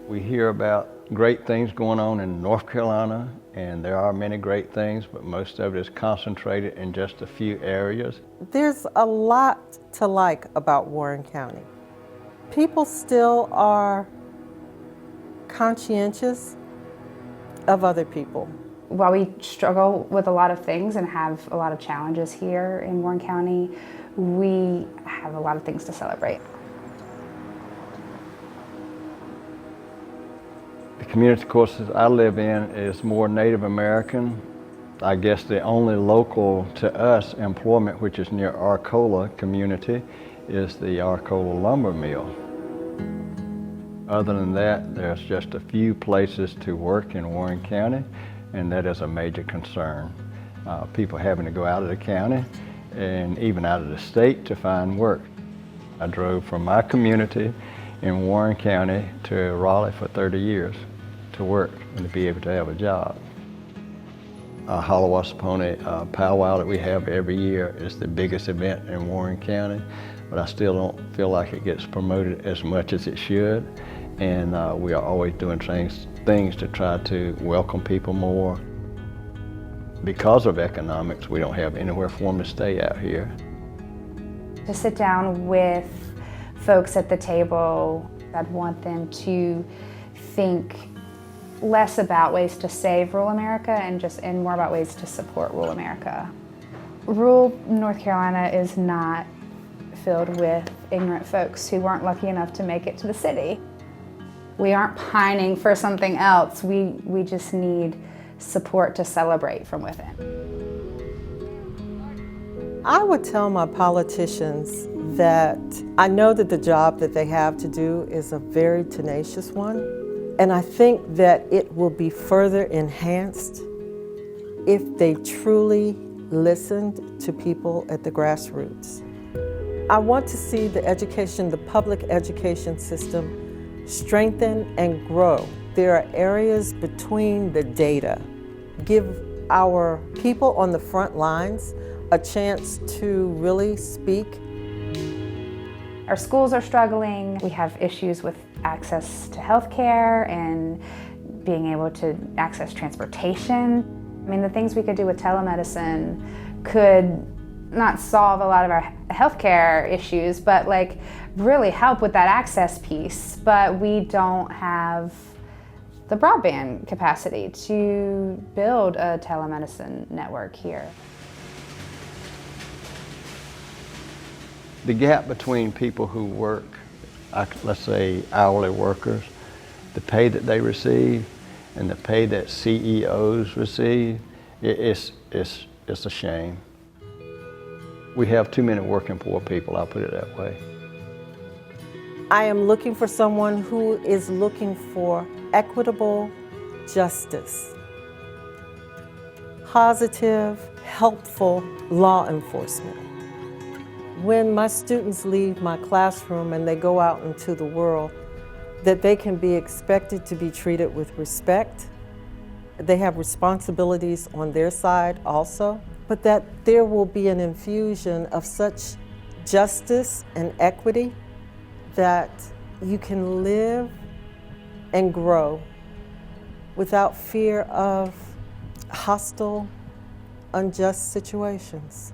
We hear about great things going on in North Carolina, and there are many great things, but most of it is concentrated in just a few areas. There's a lot to like about Warren County. People still are conscientious of other people. While we struggle with a lot of things and have a lot of challenges here in Warren County, we have a lot of things to celebrate. The community courses I live in is more Native American. I guess the only local to us employment, which is near Arcola community, is the Arcola lumber mill. Other than that, there's just a few places to work in Warren County, and that is a major concern. People having to go out of the county and even out of the state to find work. I drove from my community in Warren County to Raleigh for 30 years to work and to be able to have a job. Halawasponi powwow that we have every year is the biggest event in Warren County, but I still don't feel like it gets promoted as much as it should. And we are always doing things to try to welcome people more. Because of economics, we don't have anywhere for them to stay out here. To sit down with folks at the table, I'd want them to think less about ways to save rural America and more about ways to support rural America. Rural North Carolina is not filled with ignorant folks who weren't lucky enough to make it to the city. We aren't pining for something else. We just need support to celebrate from within. I would tell my politicians that I know that the job that they have to do is a very tenacious one, and I think that it will be further enhanced if they truly listened to people at the grassroots. I want to see the public education system strengthen and grow. There are areas between the data. Give our people on the front lines a chance to really speak. Our schools are struggling. We have issues with access to health care and being able to access transportation. I mean, the things we could do with telemedicine could not solve a lot of our healthcare issues, but like really help with that access piece. But we don't have the broadband capacity to build a telemedicine network here. The gap between people who work, let's say hourly workers, the pay that they receive and the pay that CEOs receive, it's a shame. We have too many working poor people, I'll put it that way. I am looking for someone who is looking for equitable justice, positive, helpful law enforcement. When my students leave my classroom and they go out into the world, that they can be expected to be treated with respect. They have responsibilities on their side also, but that there will be an infusion of such justice and equity that you can live and grow without fear of hostile, unjust situations.